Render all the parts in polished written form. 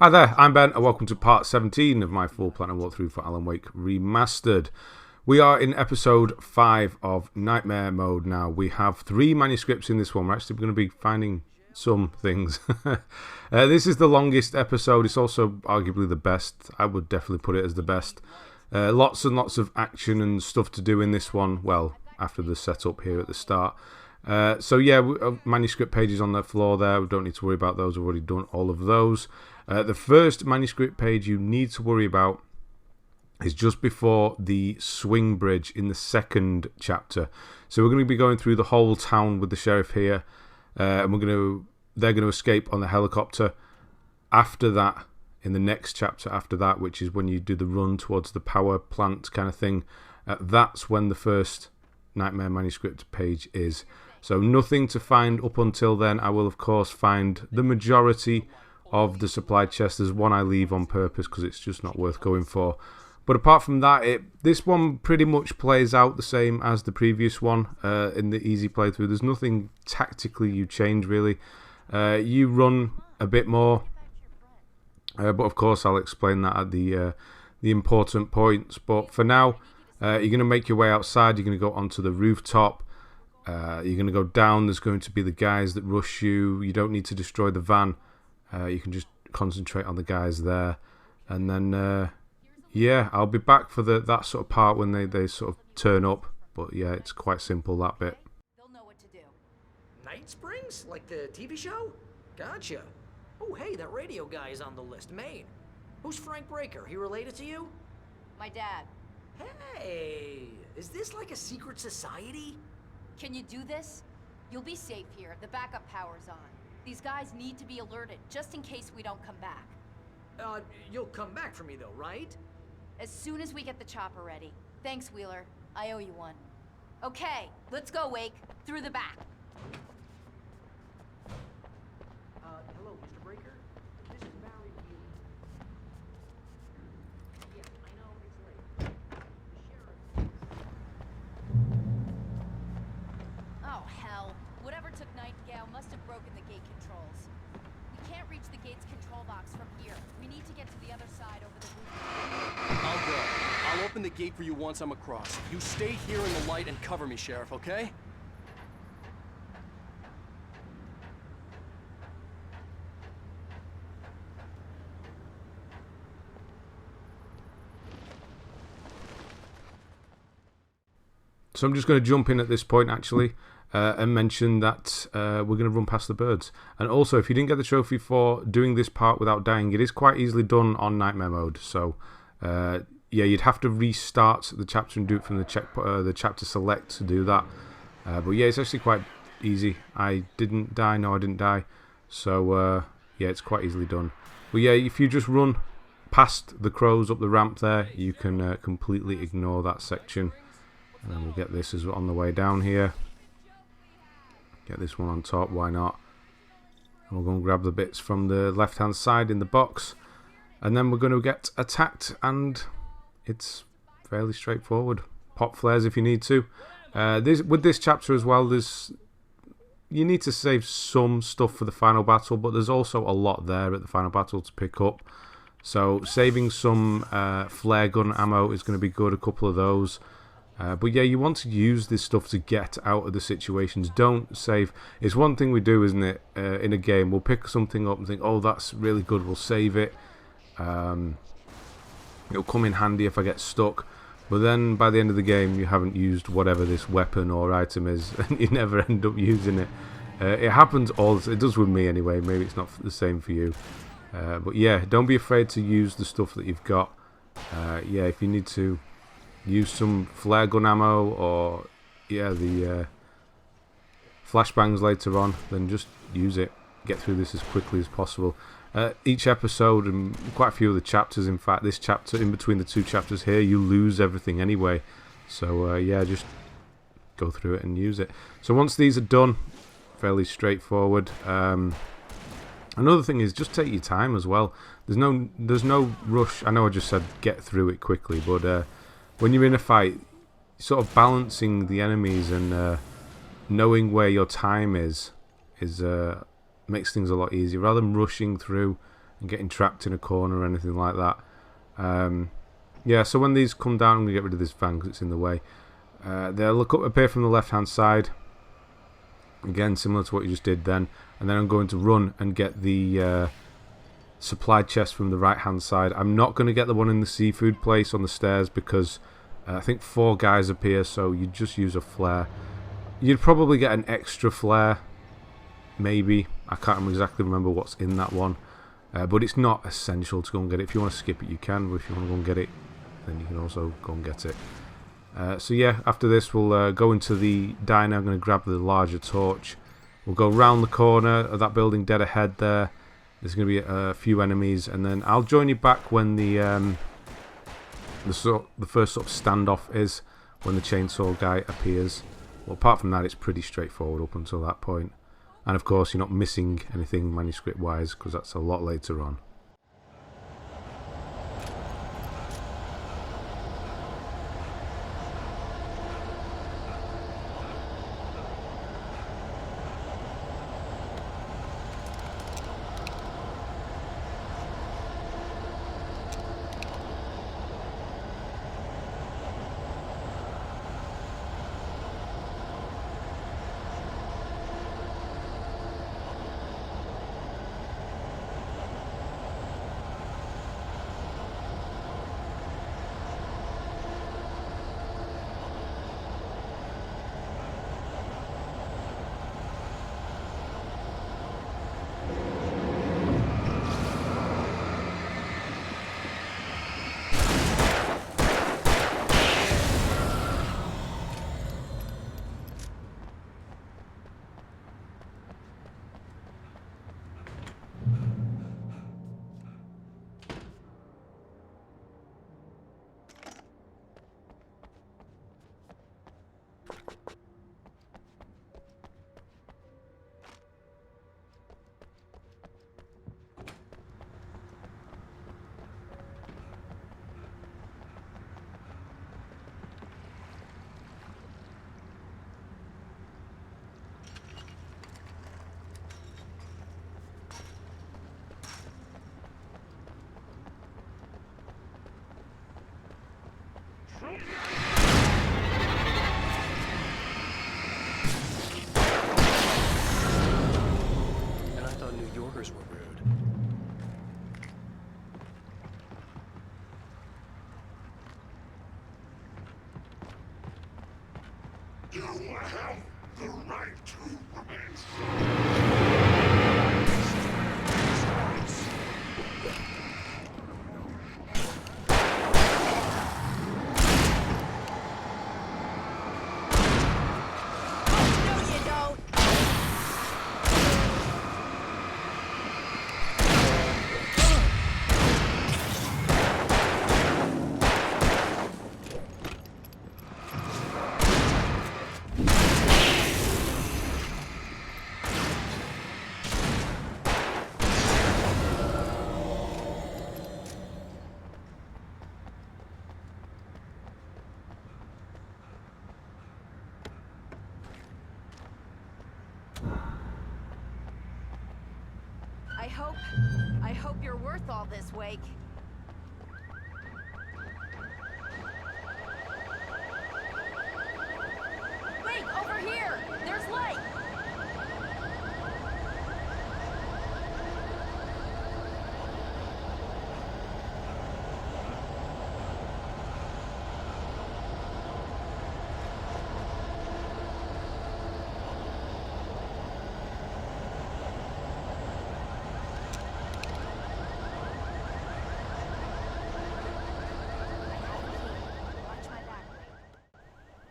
Hi there, I'm Ben, and welcome to part 17 of my full platinum walkthrough for Alan Wake Remastered. We are in episode 5 of Nightmare Mode now. We have 3 manuscripts in this one. We're actually going to be finding some things. This is the longest episode. It's also arguably the best. I would definitely put it as the best. Lots and lots of action and stuff to do in this one. Well, after the setup here at the start. So yeah, manuscript pages on the floor there. We don't need to worry about those. We've already done all of those. The first manuscript page you need to worry about is just before the swing bridge in the second chapter. So we're going to be going through the whole town with the sheriff here, and they're going to escape on the helicopter. After that, in the next chapter after that, which is when you do the run towards the power plant kind of thing, that's when the first Nightmare manuscript page is. So nothing to find up until then. I will of course find the majority of the supply chest. There's one I leave on purpose because it's just not worth going for. But apart from that, this one pretty much plays out the same as the previous one in the easy playthrough. There's nothing tactically you change really. You run a bit more, but of course I'll explain that at the important points. But for now, you're going to make your way outside. You're going to go onto the rooftop. You're going to go down. There's going to be the guys that rush you. You don't need to destroy the van. You can just concentrate on the guys there. And then, yeah, I'll be back for that sort of part when they sort of turn up. But yeah, it's quite simple, that bit. They'll know what to do. Night Springs? Like the TV show? Gotcha. Oh, hey, that radio guy is on the list. Maine. Who's Frank Breaker? He related to you? My dad. Hey, is this like a secret society? Can you do this? You'll be safe here. The backup power's on. These guys need to be alerted, just in case we don't come back. You'll come back for me though, right? As soon as we get the chopper ready. Thanks, Wheeler. I owe you one. Okay, let's go, Wake. Through the back. Hello, Mr. Breaker? This is Barry Wheeler. Yeah, I know, it's late. The sheriff... Oh, hell. Whatever took Nightingale must have broken the gate controls. We can't reach the gate's control box from here. We need to get to the other side over the roof. I'll go. I'll open the gate for you once I'm across. You stay here in the light and cover me, Sheriff, okay? So I'm just going to jump in at this point actually and mention that we're going to run past the birds. And also, if you didn't get the trophy for doing this part without dying, it is quite easily done on Nightmare Mode. So yeah, you'd have to restart the chapter and do it from the chapter select to do that. But yeah, it's actually quite easy. I didn't die. No, I didn't die. So yeah, it's quite easily done. But yeah, if you just run past the crows up the ramp there, you can completely ignore that section. And then we'll get this as on the way down here. Get this one on top, why not? And we're going to grab the bits from the left hand side in the box. And then we're going to get attacked, and it's fairly straightforward. Pop flares if you need to. With this chapter as well, you need to save some stuff for the final battle, but there's also a lot there at the final battle to pick up. So saving some flare gun ammo is going to be good, a couple of those. But yeah, you want to use this stuff to get out of the situations. Don't save. It's one thing we do, isn't it, in a game. We'll pick something up and think, oh, that's really good, we'll save it. It'll come in handy if I get stuck. But then by the end of the game, you haven't used whatever this weapon or item is, and you never end up using it. It happens it does with me anyway. Maybe it's not the same for you. But yeah, don't be afraid to use the stuff that you've got. Yeah, if you need to use some flare gun ammo, or yeah, the flashbangs later on, then just use it. Get through this as quickly as possible. Each episode, and quite a few of the chapters, in fact, this chapter, in between the 2 chapters here, you lose everything anyway. So yeah, just go through it and use it. So once these are done, fairly straightforward. Another thing is just take your time as well. There's no rush. I know I just said get through it quickly, but when you're in a fight, sort of balancing the enemies and knowing where your time is makes things a lot easier. Rather than rushing through and getting trapped in a corner or anything like that. Yeah, so when these come down, I'm going to get rid of this van because it's in the way. They'll appear from the left-hand side. Again, similar to what you just did then. And then I'm going to run and get the supply chest from the right-hand side. I'm not going to get the one in the seafood place on the stairs because I think 4 guys appear, so you just use a flare. You'd probably get an extra flare, maybe. I can't exactly remember what's in that one. But it's not essential to go and get it. If you want to skip it, you can. But if you want to go and get it, then you can also go and get it. So yeah, after this, we'll go into the diner. I'm going to grab the larger torch. We'll go round the corner of that building dead ahead there. There's going to be a few enemies. And then I'll join you back when the first sort of standoff is, when the chainsaw guy appears. Well, apart from that, it's pretty straightforward up until that point. And of course, you're not missing anything manuscript-wise, because that's a lot later on. And I thought New Yorkers were rude. You have the right to remain. I hope you're worth all this, Wake. Wake, over here! There's light!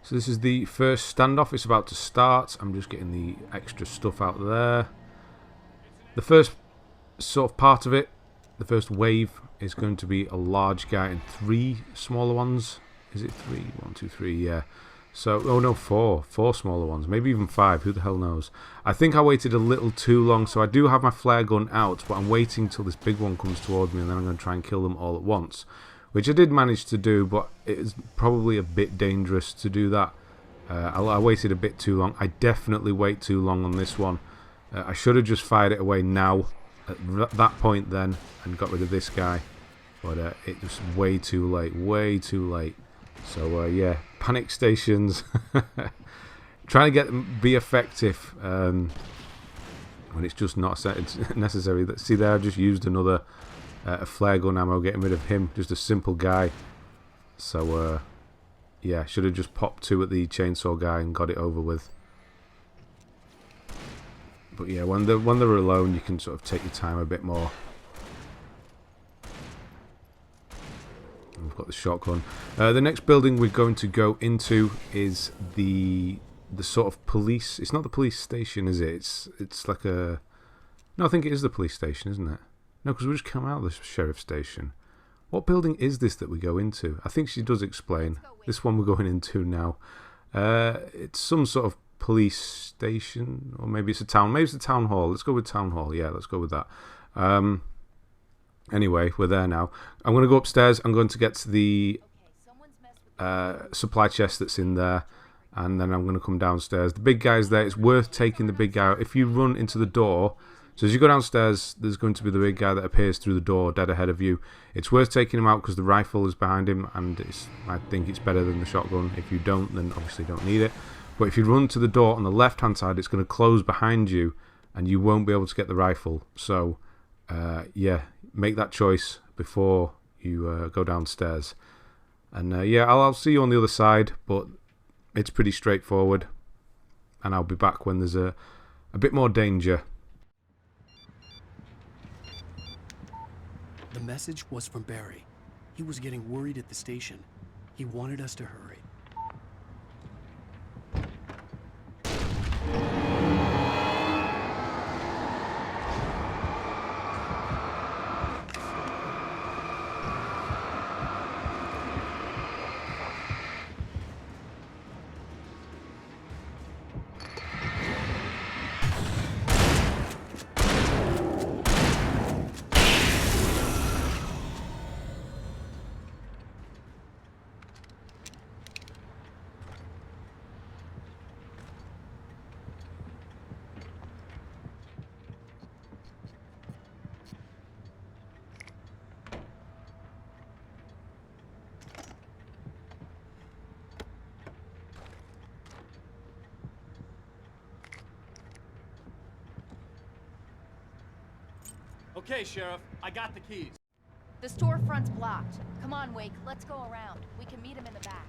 So this is the first standoff. It's about to start. I'm just getting the extra stuff out there. The first sort of part of it, the first wave, is going to be a large guy and 3 smaller ones. Is it 3? 1, 2, 3, yeah. So, oh no, 4 smaller ones, maybe even 5, who the hell knows. I think I waited a little too long, so I do have my flare gun out, but I'm waiting till this big one comes towards me, and then I'm going to try and kill them all at once. Which I did manage to do, but it is probably a bit dangerous to do that. I waited a bit too long. I definitely wait too long on this one. I should have just fired it away now, at that point then and got rid of this guy. But it was way too late. Way too late. So, yeah. Panic stations. Trying to be effective when it's just not necessary. See there, I've just used another flare gun ammo, getting rid of him. Just a simple guy. So, yeah, should have just popped 2 at the chainsaw guy and got it over with. But yeah, when they're alone, you can sort of take your time a bit more. And we've got the shotgun. The next building we're going to go into is the sort of police. It's not the police station, is it? It's like a... No, I think it is the police station, isn't it? No, because we just come out of the sheriff's station. What building is this that we go into? I think she does explain. This one we're going into now. It's some sort of police station, or maybe it's a town. Maybe it's a town hall. Let's go with town hall. Yeah, let's go with that. Anyway, we're there now. I'm going to go upstairs. I'm going to get to the supply chest that's in there, and then I'm going to come downstairs. The big guy's there. It's worth taking the big guy out. If you run into the door, so as you go downstairs, there's going to be the big guy that appears through the door dead ahead of you. It's worth taking him out because the rifle is behind him, and I think it's better than the shotgun. If you don't, then obviously don't need it. But if you run to the door on the left-hand side, it's going to close behind you, and you won't be able to get the rifle. So, yeah, make that choice before you go downstairs. And, yeah, I'll see you on the other side, but it's pretty straightforward. And I'll be back when there's a bit more danger. The message was from Barry. He was getting worried at the station. He wanted us to hurry. Okay, Sheriff, I got the keys. The storefront's blocked. Come on, Wake, let's go around. We can meet him in the back.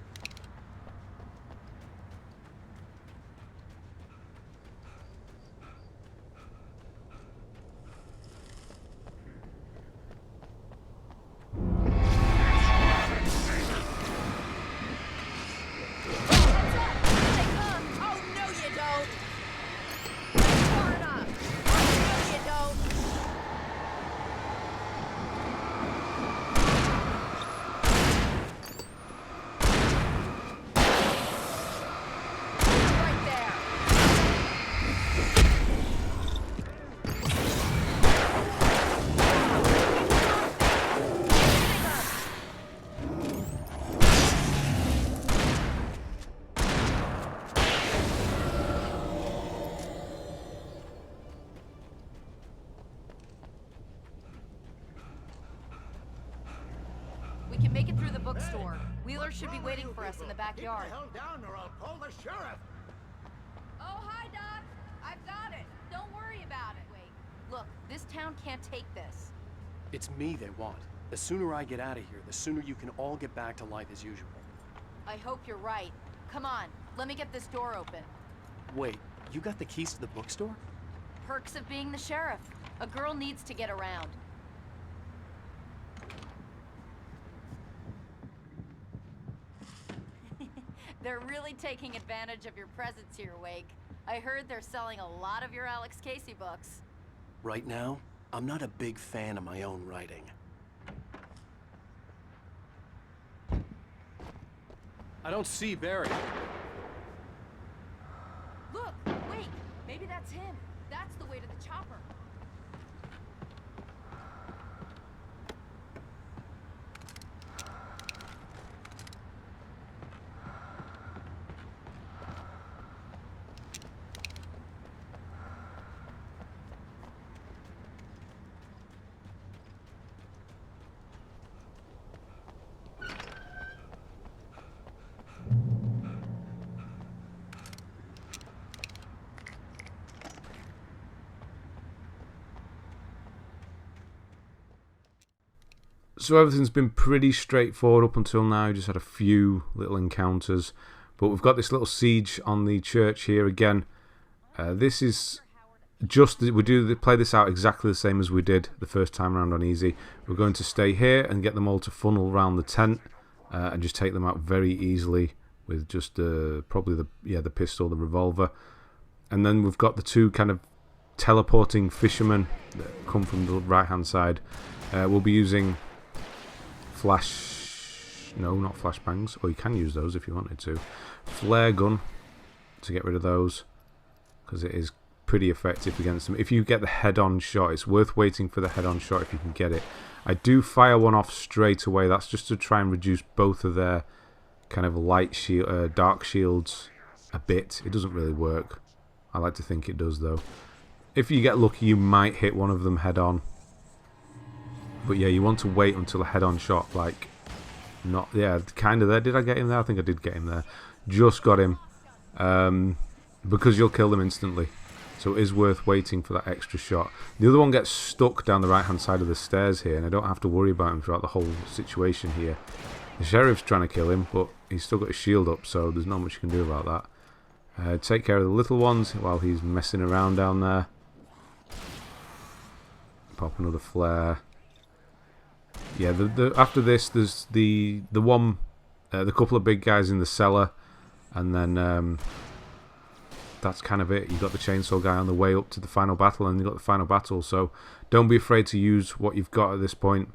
We can make it through the bookstore. Wheeler should be waiting for us in the backyard. Keep the hell down or I'll call the sheriff. Oh, hi, Doc. I've got it. Don't worry about it. Wait. Look, this town can't take this. It's me they want. The sooner I get out of here, the sooner you can all get back to life as usual. I hope you're right. Come on, let me get this door open. Wait, you got the keys to the bookstore? Perks of being the sheriff. A girl needs to get around. They're really taking advantage of your presence here, Wake. I heard they're selling a lot of your Alex Casey books. Right now, I'm not a big fan of my own writing. I don't see Barry. Look, Wake, maybe that's him. That's the way to the chopper. So everything's been pretty straightforward up until now. Just had a few little encounters. But we've got this little siege on the church here again. This is just... We play this out exactly the same as we did the first time around on easy. We're going to stay here and get them all to funnel around the tent. And just take them out very easily with just probably the pistol, the revolver. And then we've got the two kind of teleporting fishermen that come from the right hand side. We'll be using not flashbangs, or you can use those if you wanted to. Flare gun to get rid of those, because it is pretty effective against them. If you get the head-on shot, it's worth waiting for the head-on shot if you can get it. I do fire one off straight away. That's just to try and reduce both of their kind of dark shields a bit. It doesn't really work. I like to think it does though. If you get lucky, you might hit one of them head-on. But yeah, you want to wait until a head-on shot, like... kind of there. Did I get him there? I think I did get him there. Just got him. Because you'll kill them instantly. So it is worth waiting for that extra shot. The other one gets stuck down the right-hand side of the stairs here, and I don't have to worry about him throughout the whole situation here. The sheriff's trying to kill him, but he's still got his shield up, so there's not much you can do about that. Take care of the little ones while he's messing around down there. Pop another flare. Yeah, after this, there's the couple of big guys in the cellar, and then that's kind of it. You got the chainsaw guy on the way up to the final battle, and you got the final battle. So don't be afraid to use what you've got at this point.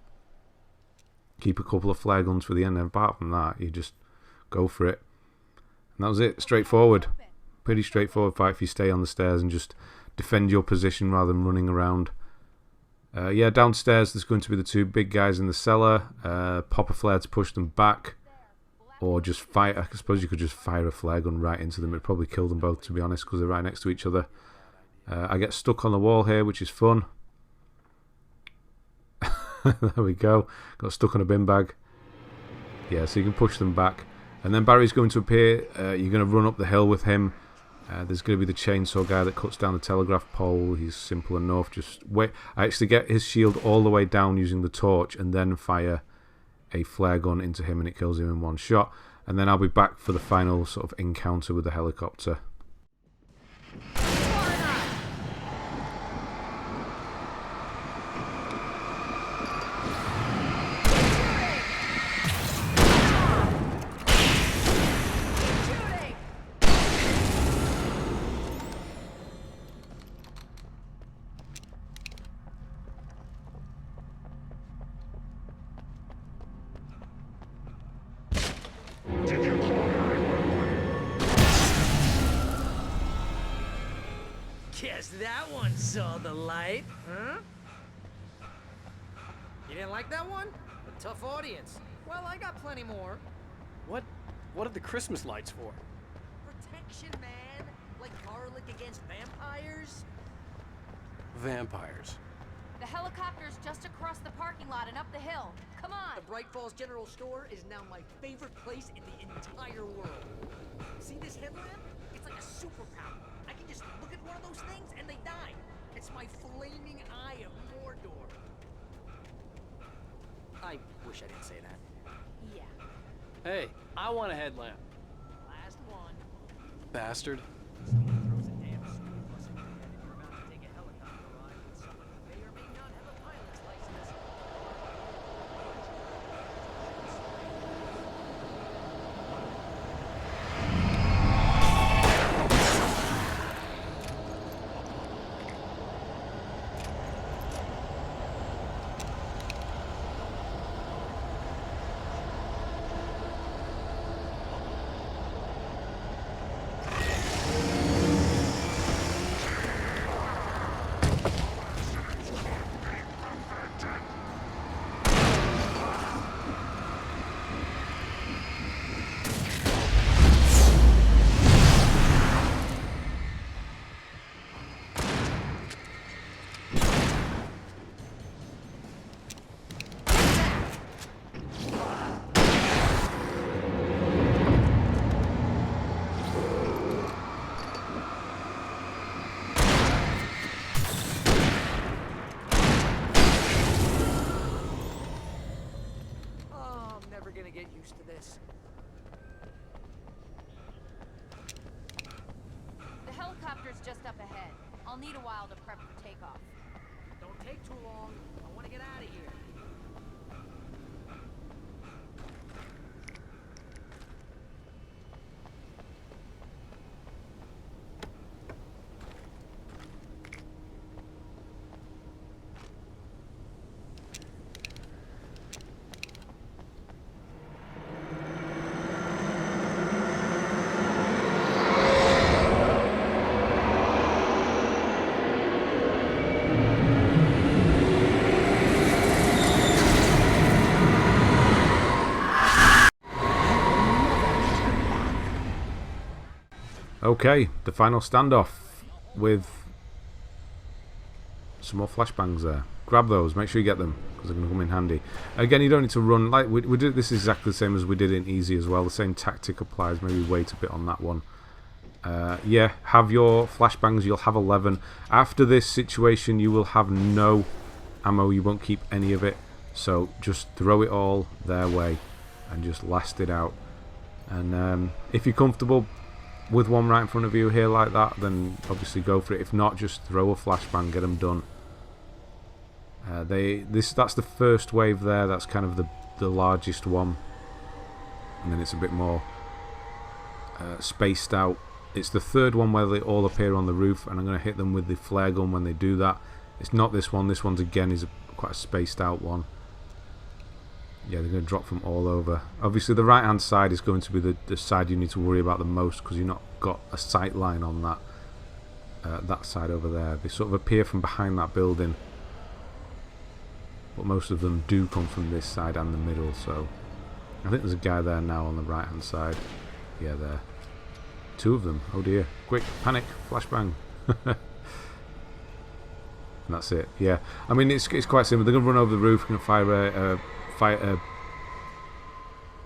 Keep a couple of flare guns for the end, and apart from that, you just go for it. And that was it. Straightforward, pretty straightforward fight if you stay on the stairs and just defend your position rather than running around. Yeah, downstairs there's going to be the two big guys in the cellar. Pop a flare to push them back, or just fire. I suppose you could just fire a flare gun right into them. It'd probably kill them both, to be honest, because they're right next to each other. I get stuck on the wall here, which is fun. There we go. Got stuck on a bin bag. Yeah, so you can push them back. And then Barry's going to appear. You're going to run up the hill with him. There's going to be the chainsaw guy that cuts down the telegraph pole. He's simple enough. Just wait. I actually get his shield all the way down using the torch and then fire a flare gun into him, and it kills him in one shot. And then I'll be back for the final sort of encounter with the helicopter. Guess that one saw the light, huh? You didn't like that one? A tough audience. Well, I got plenty more. What are the Christmas lights for? Protection, man. Like garlic against vampires. Vampires. The helicopter's just across the parking lot and up the hill. Come on! The Bright Falls General Store is now my favorite place in the entire world. See this headlamp? It's like a superpower. I can just look at one of those things and they die. It's my flaming eye of Mordor. I wish I didn't say that. Yeah. Hey, I want a headlamp. Last one. Bastard. Throws a damn school bus at your head if you're about to take a helicopter ride with someone who may or may not have a pilot's license. get used to this. The helicopter's just up ahead. I'll need a while to prep for takeoff. Don't take too long. I want to get out of here. Okay, the final standoff with some more flashbangs there. Grab those, make sure you get them, because they're going to come in handy. Again, you don't need to run, like we did. This is exactly the same as we did in Easy as well. The same tactic applies, maybe wait a bit on that one. Yeah, have your flashbangs, you'll have 11. After this situation, you will have no ammo, you won't keep any of it. So just throw it all their way and just last it out. And if you're comfortable with one right in front of you here like that, then obviously go for it. If not, just throw a flashbang, get them done. That's the first wave there. That's kind of the largest one, and then it's a bit more spaced out. It's the third one where they all appear on the roof, and I'm going to hit them with the flare gun when they do that. It's not this one. This one's again is quite a spaced out one. Yeah, they're going to drop from all over. Obviously, the right-hand side is going to be the side you need to worry about the most, because you've not got a sight line on that side over there. They sort of appear from behind that building, but most of them do come from this side and the middle. So I think there's a guy there now on the right-hand side. Yeah, there. Two of them. Oh dear. Quick, panic, flashbang. And that's it. Yeah, I mean it's quite simple. They're going to run over the roof, going to fire a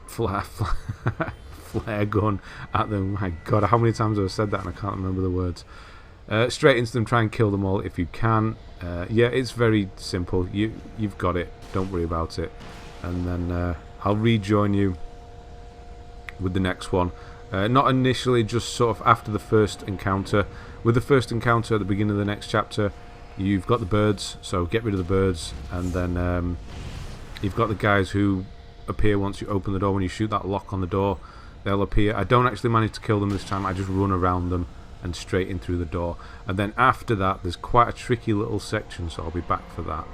flare gun at them. My god, how many times have I said that and I can't remember the words. Straight into them, try and kill them all if you can. Yeah, it's very simple. You've got it, don't worry about it. And then I'll rejoin you with the next one. Not initially, just sort of after the first encounter. With the first encounter at the beginning of the next chapter, you've got the birds, so get rid of the birds. And then you've got the guys who appear once you open the door. When you shoot that lock on the door, they'll appear. I don't actually manage to kill them this time. I just run around them and straight in through the door. And then after that, there's quite a tricky little section, so I'll be back for that.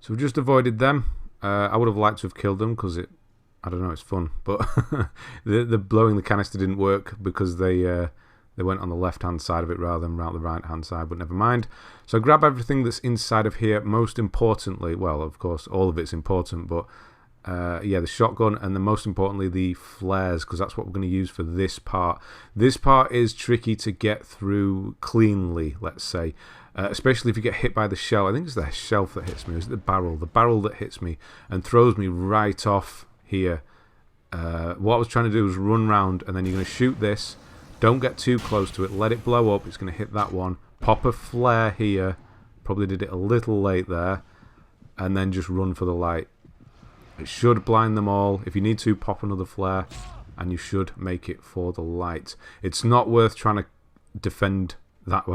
So we've just avoided them. I would have liked to have killed them because I don't know, it's fun. But the blowing the canister didn't work because they went on the left-hand side of it rather than around the right-hand side, but never mind. So grab everything that's inside of here. Most importantly, well, of course, all of it's important, but yeah, the shotgun, and then most importantly, the flares, because that's what we're going to use for this part. This part is tricky to get through cleanly, let's say, especially if you get hit by the shell. I think it's the shelf that hits me. Is it the barrel? The barrel that hits me and throws me right off here. What I was trying to do was run round, and then you're going to shoot this. Don't get too close to it. Let it blow up. It's going to hit that one. Pop a flare here. Probably did it a little late there. And then just run for the light. It should blind them all. If you need to, pop another flare. And you should make it for the light. It's not worth trying to defend that.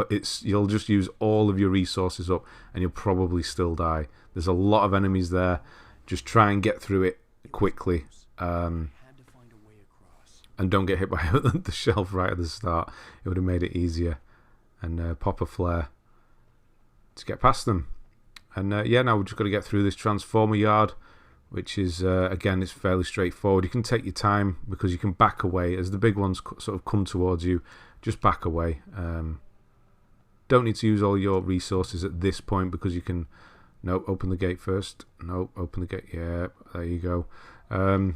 You'll just use all of your resources up. And you'll probably still die. There's a lot of enemies there. Just try and get through it quickly. And don't get hit by the shelf right at the start. It would have made it easier. And pop a flare to get past them. And yeah, now we've just got to get through this transformer yard, which is, again, it's fairly straightforward. You can take your time because you can back away. As the big ones sort of come towards you, just back away. Don't need to use all your resources at this point because you can... No, open the gate first. No, open the gate. Yeah, there you go.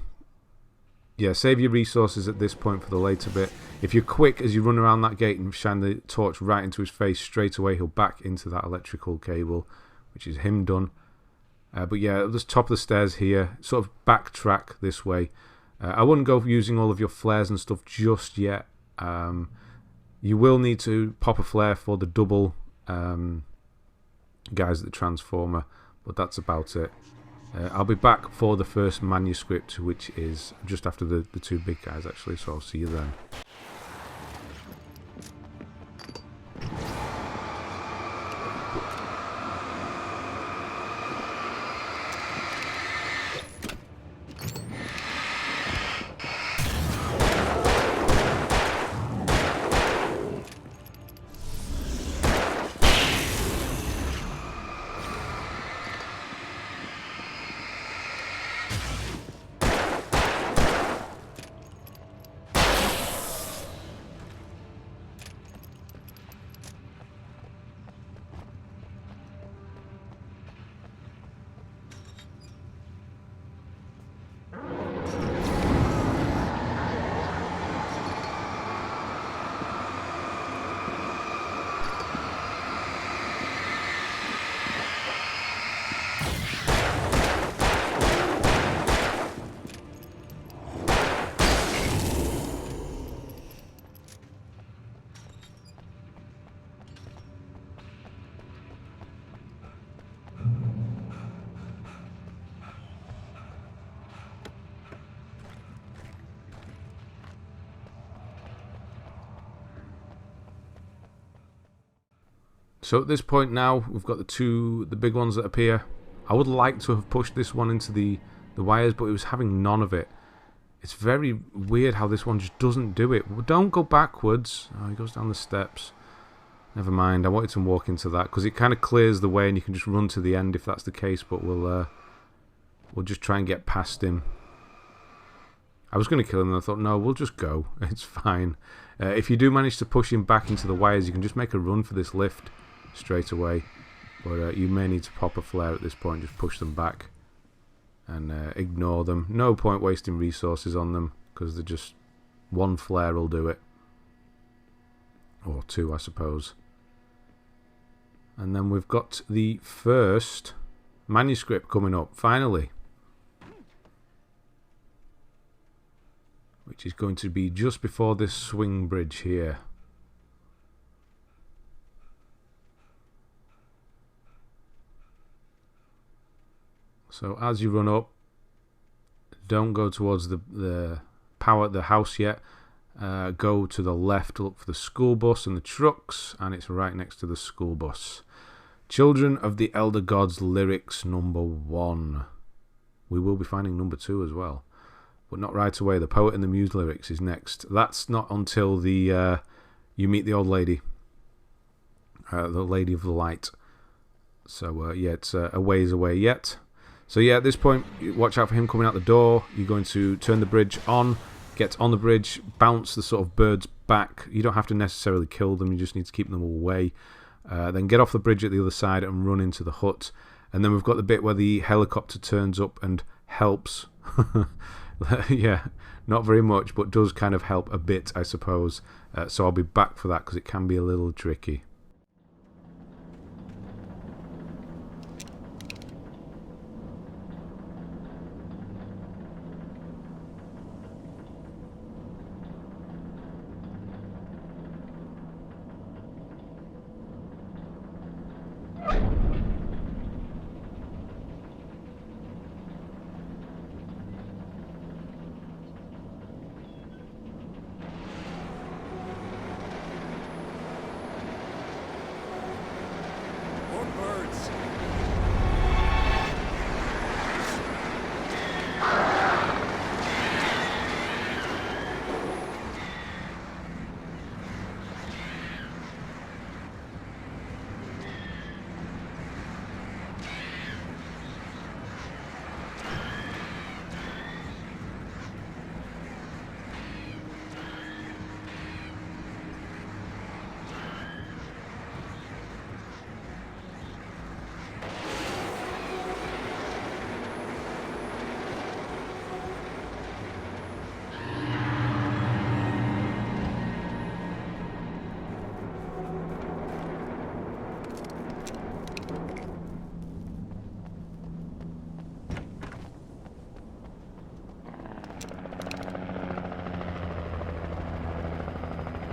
Yeah, save your resources at this point for the later bit. If you're quick as you run around that gate and shine the torch right into his face, straight away he'll back into that electrical cable, which is him done. But yeah, at the top of the stairs here, sort of backtrack this way. I wouldn't go using all of your flares and stuff just yet. You will need to pop a flare for the double guys at the transformer, but that's about it. I'll be back for the first manuscript, which is just after the two big guys, actually, so I'll see you then. So at this point now, we've got the big ones that appear. I would like to have pushed this one into the wires, but it was having none of it. It's very weird how this one just doesn't do it. Well, don't go backwards. Oh, he goes down the steps. Never mind. I wanted to walk into that because it kind of clears the way and you can just run to the end if that's the case, but we'll just try and get past him. I was going to kill him and I thought, no, we'll just go. It's fine. If you do manage to push him back into the wires, you can just make a run for this lift straight away. But you may need to pop a flare at this point, just push them back and ignore them. No point wasting resources on them because they're just... one flare will do it. Or two, I suppose. And then we've got the first manuscript coming up, finally. Which is going to be just before this swing bridge here. So as you run up, don't go towards the house yet. Go to the left, look for the school bus and the trucks, and it's right next to the school bus. Children of the Elder Gods lyrics #1. We will be finding #2 as well, but not right away. The Poet and the Muse lyrics is next. That's not until the you meet the old lady, the Lady of the Light. So yeah, it's a ways away yet. So yeah, at this point, watch out for him coming out the door. You're going to turn the bridge on, get on the bridge, bounce the sort of birds back. You don't have to necessarily kill them, you just need to keep them away. Then get off the bridge at the other side and run into the hut. And then we've got the bit where the helicopter turns up and helps. Yeah, not very much, but does kind of help a bit, I suppose. So I'll be back for that because it can be a little tricky. More birds.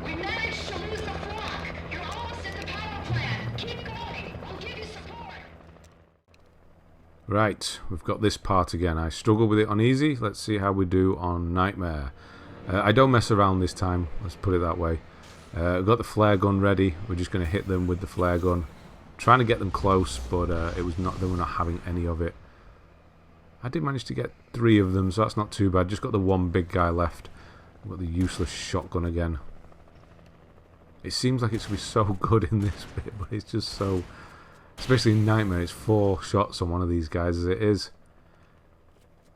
We managed to lose the flock. You're almost at the power plant. Keep going. We'll give you support. Right, we've got this part again. I struggle with it on easy. Let's see how we do on Nightmare. I don't mess around this time, let's put it that way. I've got the flare gun ready. We're just going to hit them with the flare gun. Trying to get them close, but they were not having any of it. I did manage to get 3 of them, so that's not too bad. Just got the one big guy left. I've got the useless shotgun again. It seems like it's going to be so good in this bit, but it's just so... Especially in Nightmare, it's 4 shots on one of these guys as it is.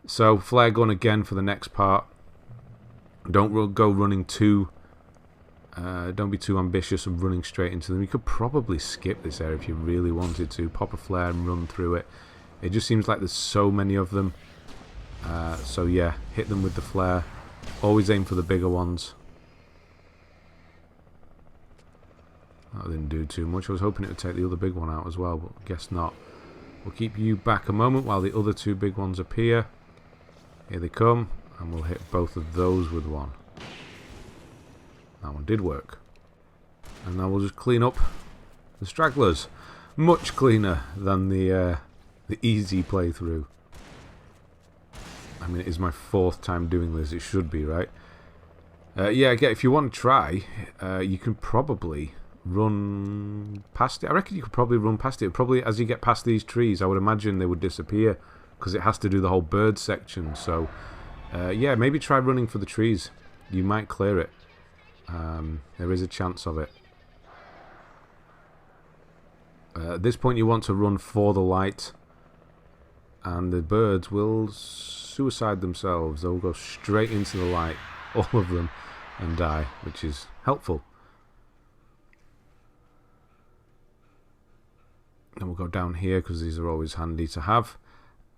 So, flare gun again for the next part. Don't go running too... don't be too ambitious of running straight into them. You could probably skip this area if you really wanted to. Pop a flare and run through it. It just seems like there's so many of them. So yeah, hit them with the flare. Always aim for the bigger ones. That didn't do too much. I was hoping it would take the other big one out as well, but I guess not. We'll keep you back a moment while the other 2 big ones appear. Here they come, and we'll hit both of those with one. That one did work. And now we'll just clean up the stragglers. Much cleaner than the easy playthrough. I mean, it is my 4th time doing this. It should be, right? Yeah, again, if you want to try, you can probably run past it. I reckon you could probably run past it. Probably as you get past these trees, I would imagine they would disappear because it has to do the whole bird section. So, yeah, maybe try running for the trees. You might clear it. There is a chance of it. At this point, you want to run for the light, and the birds will suicide themselves. They'll go straight into the light, all of them, and die, which is helpful. And we'll go down here because these are always handy to have.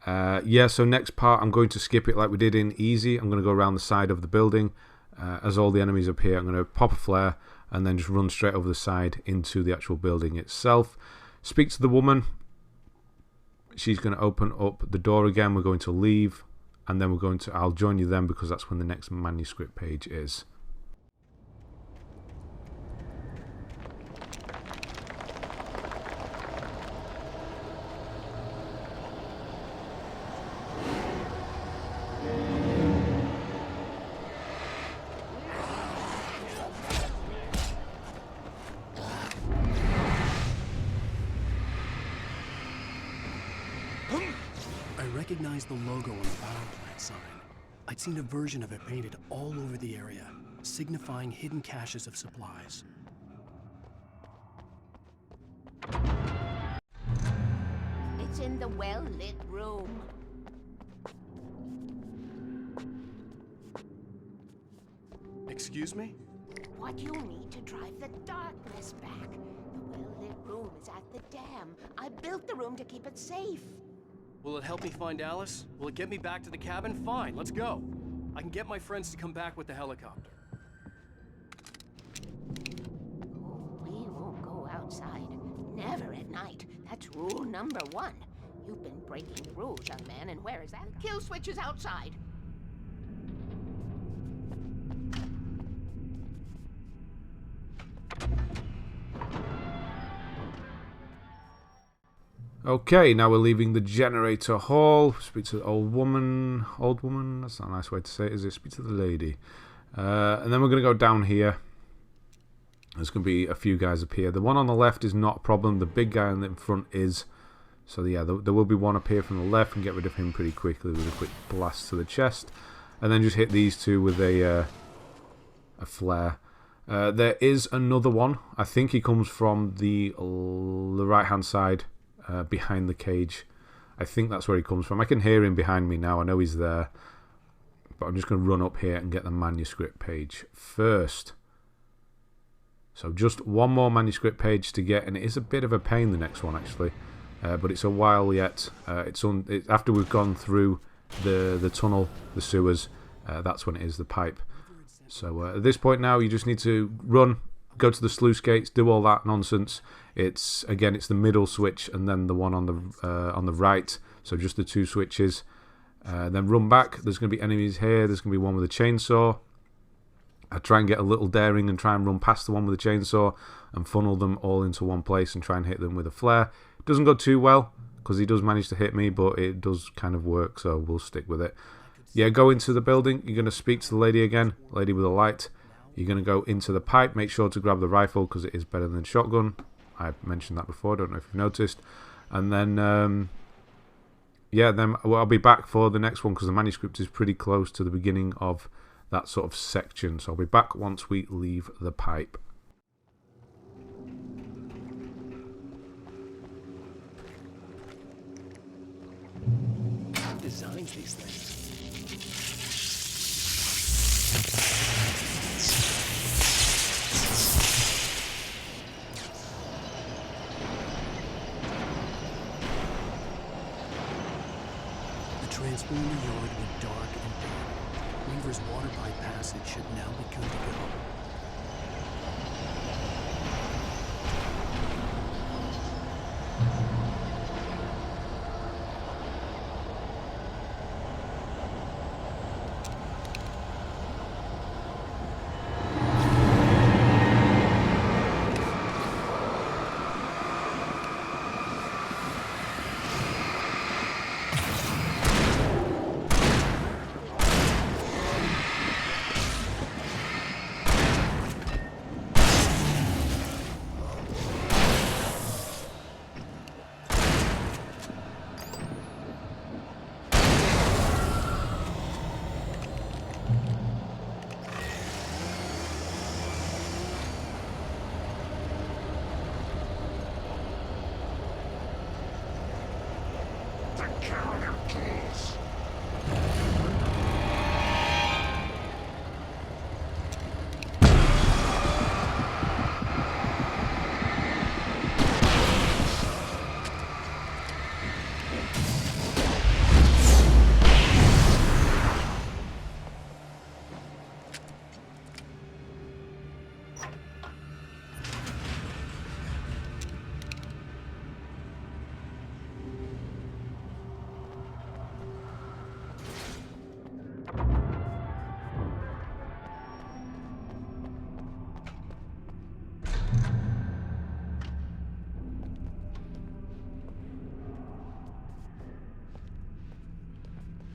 Yeah, so next part I'm going to skip it like we did in easy. I'm going to go around the side of the building. As all the enemies appear, I'm going to pop a flare and then just run straight over the side into the actual building itself. Speak to the woman. She's going to open up the door again. We're going to leave, and then I'll join you then because that's when the next manuscript page is. I recognized the logo on the power plant sign. I'd seen a version of it painted all over the area, signifying hidden caches of supplies. What's in the well-lit room? Excuse me? What you need to drive the darkness back. The well-lit room is at the dam. I built the room to keep it safe. Will it help me find Alice? Will it get me back to the cabin? Fine, let's go. I can get my friends to come back with the helicopter. We won't go outside. Never at night. That's rule number 1. You've been breaking the rules, young man, and where is that? Kill switch is outside. Okay, now we're leaving the generator hall. Speak to the old woman. Old woman? That's not a nice way to say it, is it? Speak to the lady. And then we're going to go down here. There's going to be a few guys up here. The one on the left is not a problem. The big guy in front is. So yeah, there will be one up here from the left and get rid of him pretty quickly with a quick blast to the chest. And then just hit these two with a flare. There is another one. I think he comes from the right-hand side. Behind the cage. I think that's where he comes from. I can hear him behind me now. I know he's there. But I'm just going to run up here and get the manuscript page first. So just one more manuscript page to get. And it is a bit of a pain, the next one, actually. But it's a while yet. It's after we've gone through the tunnel, the sewers. That's when it is the pipe. So at this point now, you just need to run. Go to the sluice gates, do all that nonsense. It's the middle switch and then the one on the right. So just the 2 switches. Then run back. There's going to be enemies here. There's going to be one with a chainsaw. I try and get a little daring and try and run past the one with the chainsaw and funnel them all into one place and try and hit them with a flare. It doesn't go too well because he does manage to hit me, but it does kind of work, so we'll stick with it. Yeah, go into the building. You're going to speak to the lady again, lady with a light. You're going to go into the pipe. Make sure to grab the rifle because it is better than shotgun. I mentioned that before. I don't know if you've noticed. And then, I'll be back for the next one because the manuscript is pretty close to the beginning of that sort of section. So I'll be back once we leave the pipe. Who designs these things? Transformer yard went dark and damp. Weaver's water pipe passage should now be good to go.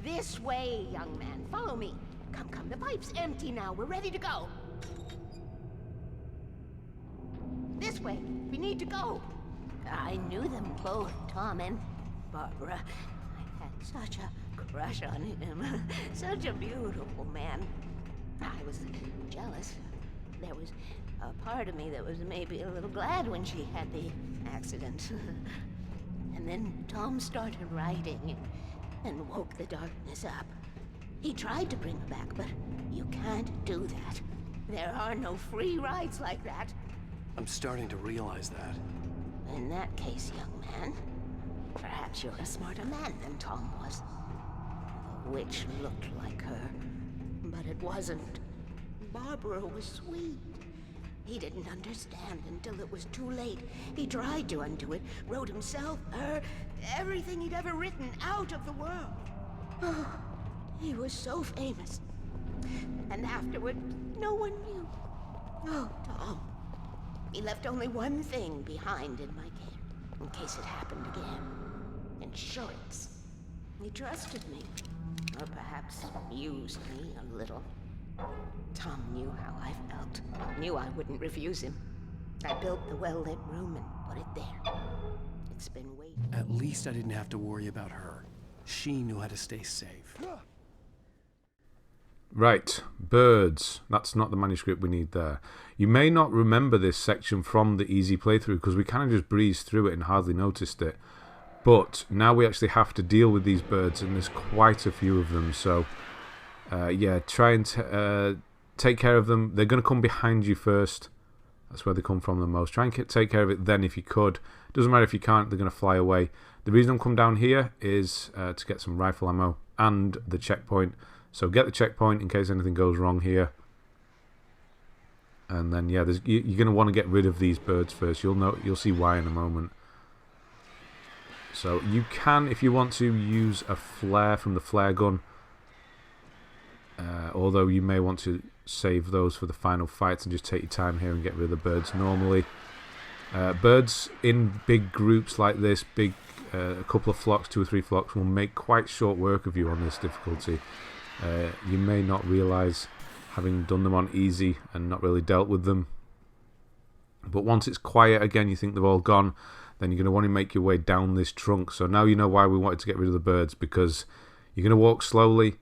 This way, young man. Follow me. Come, come. The pipe's empty now. We're ready to go. This way. We need to go. I knew them both, Tom and Barbara. I had such a crush on him. Such a beautiful man. I was jealous. There was a part of me that was maybe a little glad when she had the accident. And then Tom started writing and woke the darkness up. He tried to bring her back, but you can't do that. There are no free rides like that. I'm starting to realize that. In that case, young man, perhaps you're a smarter man than Tom was. The witch looked like her, but it wasn't. Barbara was sweet. He didn't understand until it was too late. He tried to undo it, wrote himself, her, everything he'd ever written out of the world. Oh, he was so famous. And afterward, no one knew. Oh, Tom. He left only one thing behind in my care, in case it happened again. Insurance. He trusted me. Or perhaps used me a little. Tom knew how I felt. Knew I wouldn't refuse him. I built the well-lit room and put it there. It's been waiting. At least I didn't have to worry about her. She knew how to stay safe. Right, birds. That's not the manuscript we need there. You may not remember this section from the easy playthrough because we kind of just breezed through it and hardly noticed it. But now we actually have to deal with these birds, and there's quite a few of them. So, yeah, try and take care of them. They're going to come behind you first. That's where they come from the most. Try and take care of it then if you could. Doesn't matter if you can't, they're going to fly away. The reason I'm come down here is to get some rifle ammo and the checkpoint. So get the checkpoint in case anything goes wrong here. And then, yeah, you're going to want to get rid of these birds first. You'll see why in a moment. So you can, if you want to, use a flare from the flare gun. Although you may want to save those for the final fights and just take your time here and get rid of the birds normally. Birds in big groups like this, a couple of flocks, 2 or 3 flocks, will make quite short work of you on this difficulty. You may not realise, having done them on easy and not really dealt with them. But once it's quiet again, you think they've all gone, then you're going to want to make your way down this trunk. So now you know why we wanted to get rid of the birds, because you're going to walk slowly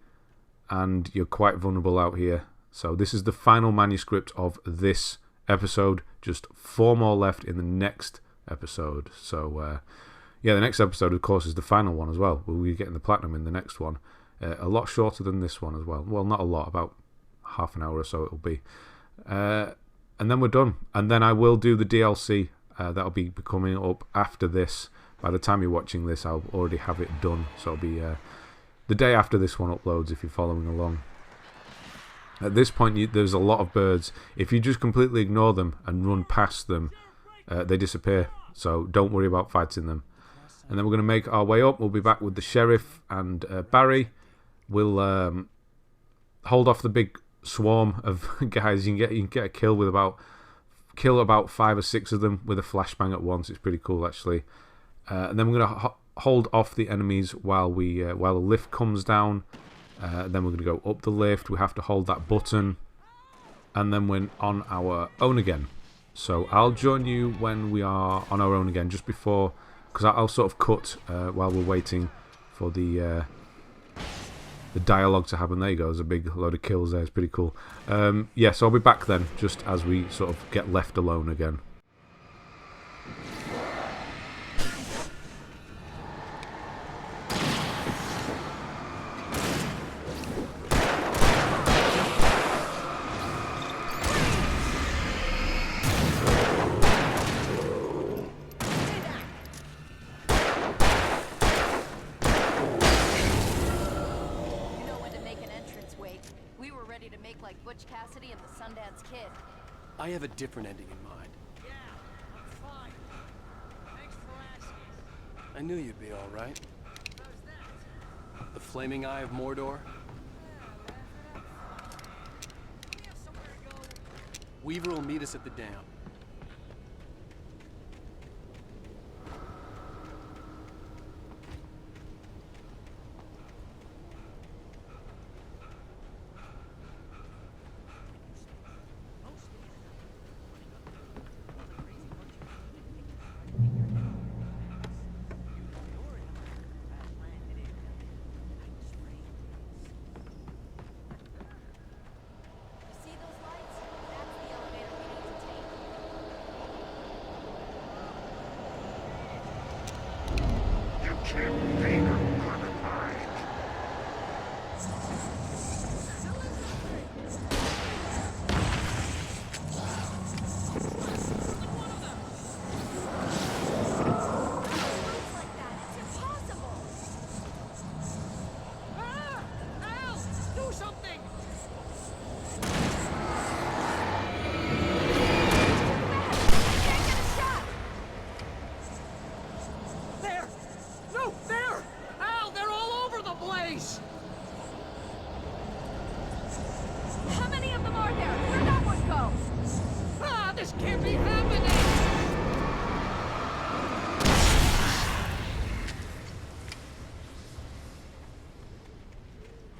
and you're quite vulnerable out here. So this is the final manuscript of this episode. Just 4 more left in the next episode. So, yeah, the next episode, of course, is the final one as well. We'll be getting the platinum in the next one. A lot shorter than this one as well. Well, not a lot, about half an hour or so it'll be. And then we're done. And then I will do the DLC. That'll be coming up after this. By the time you're watching this, I'll already have it done. So it'll be the day after this one uploads if you're following along. At this point, there's a lot of birds. If you just completely ignore them and run past them, they disappear. So don't worry about fighting them. And then we're going to make our way up. We'll be back with the sheriff and Barry. We'll hold off the big swarm of guys. You can get a kill with about 5 or 6 of them with a flashbang at once. It's pretty cool actually. And then we're going to hold off the enemies while the lift comes down. Then we're going to go up the lift. We have to hold that button, and then we're on our own again. So I'll join you when we are on our own again, just before, because I'll sort of cut while we're waiting for the dialogue to happen. There you go. There's a big load of kills there. It's pretty cool. Yeah, so I'll be back then, just as we sort of get left alone again. I have a different ending in mind. Yeah, I'm fine. Thanks for asking. I knew you'd be all right. How's that? The flaming eye of Mordor? We have somewhere to go. Weaver will meet us at the dam. You see those lights? That's the elevator we need to take.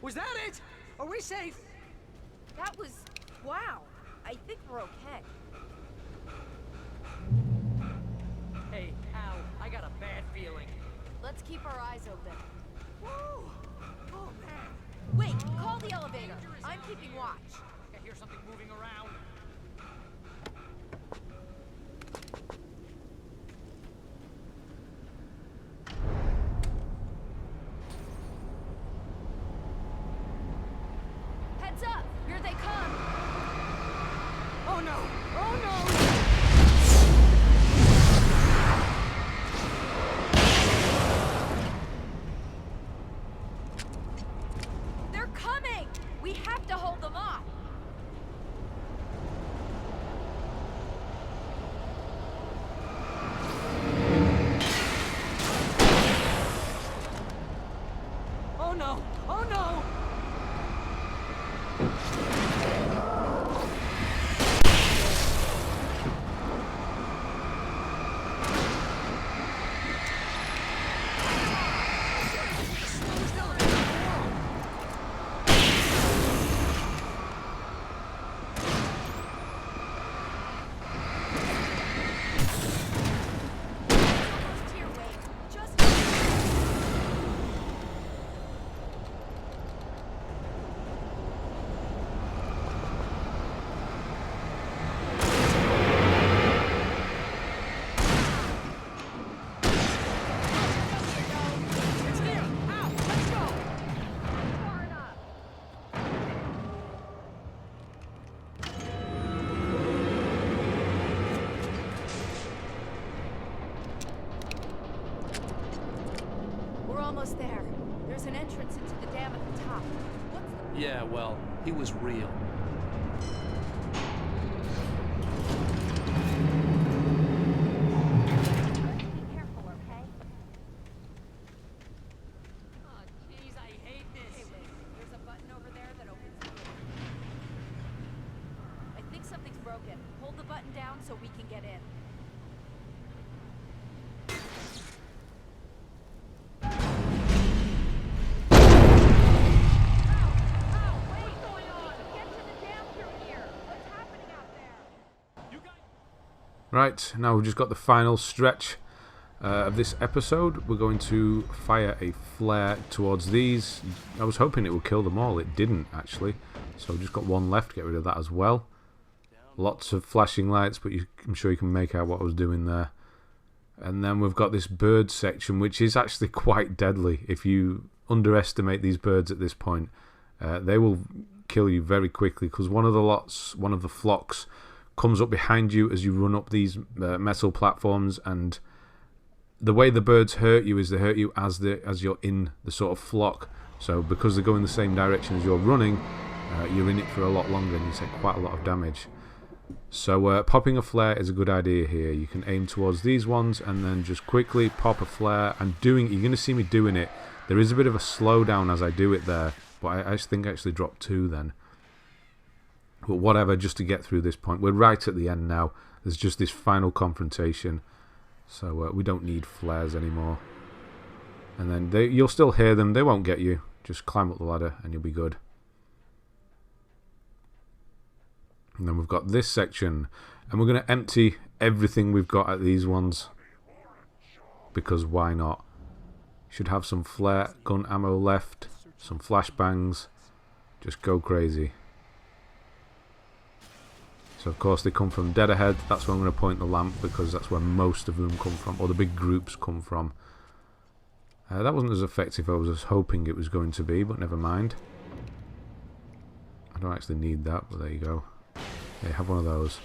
Was that it? Are we safe? That was... wow. I think we're okay. Hey, Al, I got a bad feeling. Let's keep our eyes open. Woo! Oh, man. Wait, call the elevator. I'm keeping watch. I hear something moving around. Heads up! Here they come! Oh, no! Oh, no! They're coming! We have to hold them off! Oh, no! Oh, no! Almost here, Wade. Just... It's here! Al, let's go! far enough. We're almost there. There's an entrance into the dam at the top. What's the... Yeah, well, he was real. Be careful, okay? Oh, jeez, I hate this. Hey, wait. There's a button over there that opens the gate. I think something's broken. Hold the button down so we can get in. Right, now we've just got the final stretch of this episode. We're going to fire a flare towards these. I was hoping it would kill them all. It didn't, actually. So we've just got one left. Get rid of that as well. Lots of flashing lights, but I'm sure you can make out what I was doing there. And then we've got this bird section, which is actually quite deadly. If you underestimate these birds at this point, they will kill you very quickly, because one of the flocks comes up behind you as you run up these metal platforms, and the way the birds hurt you is they hurt you as you're in the sort of flock. So because they go in the same direction as you're running, you're in it for a lot longer and you take quite a lot of damage. So popping a flare is a good idea here. You can aim towards these ones and then just quickly pop a flare. You're going to see me doing it. There is a bit of a slowdown as I do it there, but I think I actually dropped 2 then. But whatever, just to get through this point. We're right at the end now. There's just this final confrontation. So we don't need flares anymore. And then you'll still hear them. They won't get you. Just climb up the ladder and you'll be good. And then we've got this section. And we're going to empty everything we've got at these ones. Because why not? Should have some flare gun ammo left. Some flashbangs. Just go crazy. So of course they come from dead ahead. That's where I'm going to point the lamp, because that's where most of them come from, or the big groups come from. That wasn't as effective as I was hoping it was going to be, but never mind. I don't actually need that, but there you go. Yeah, have one of those.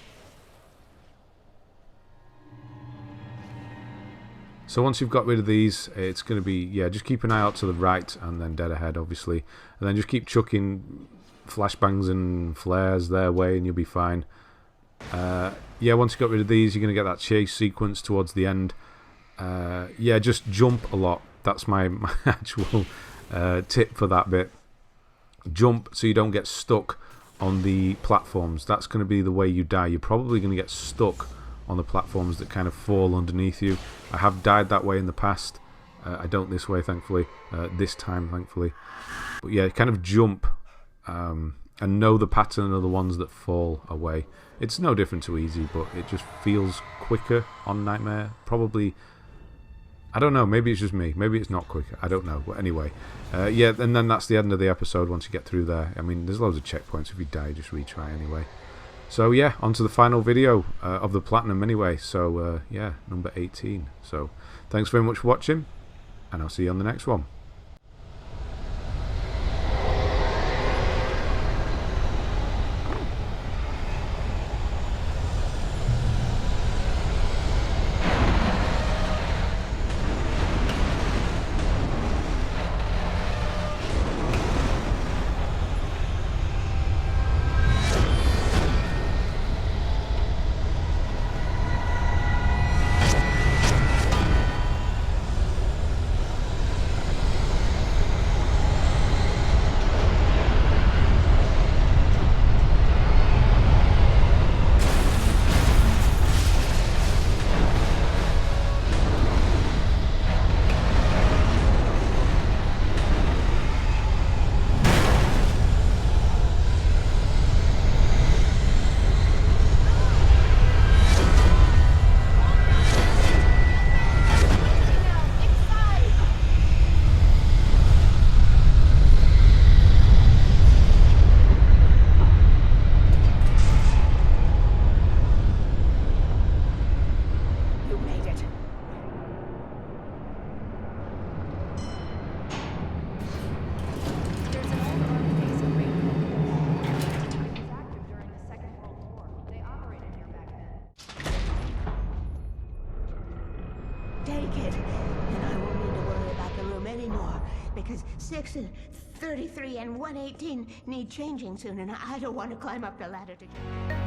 So once you've got rid of these, it's going to be, just keep an eye out to the right and then dead ahead, obviously. And then just keep chucking flashbangs and flares their way and you'll be fine. Once you got rid of these, you're going to get that chase sequence towards the end. Just jump a lot. That's my actual tip for that bit. Jump so you don't get stuck on the platforms. That's going to be the way you die. You're probably going to get stuck on the platforms that kind of fall underneath you. I have died that way in the past. I don't this way, thankfully. This time, thankfully. But yeah, kind of jump and know the pattern of the ones that fall away. It's no different to easy, but it just feels quicker on Nightmare. Probably, I don't know, maybe it's just me. Maybe it's not quicker. I don't know. But anyway, yeah, and then that's the end of the episode once you get through there. I mean, there's loads of checkpoints. If you die, just retry anyway. So yeah, on to the final video of the Platinum anyway. So yeah, number 18. So thanks very much for watching, and I'll see you on the next one. Take it, and I won't need to worry about the room anymore, because 6 and 33 and 118 need changing soon, and I don't want to climb up the ladder to...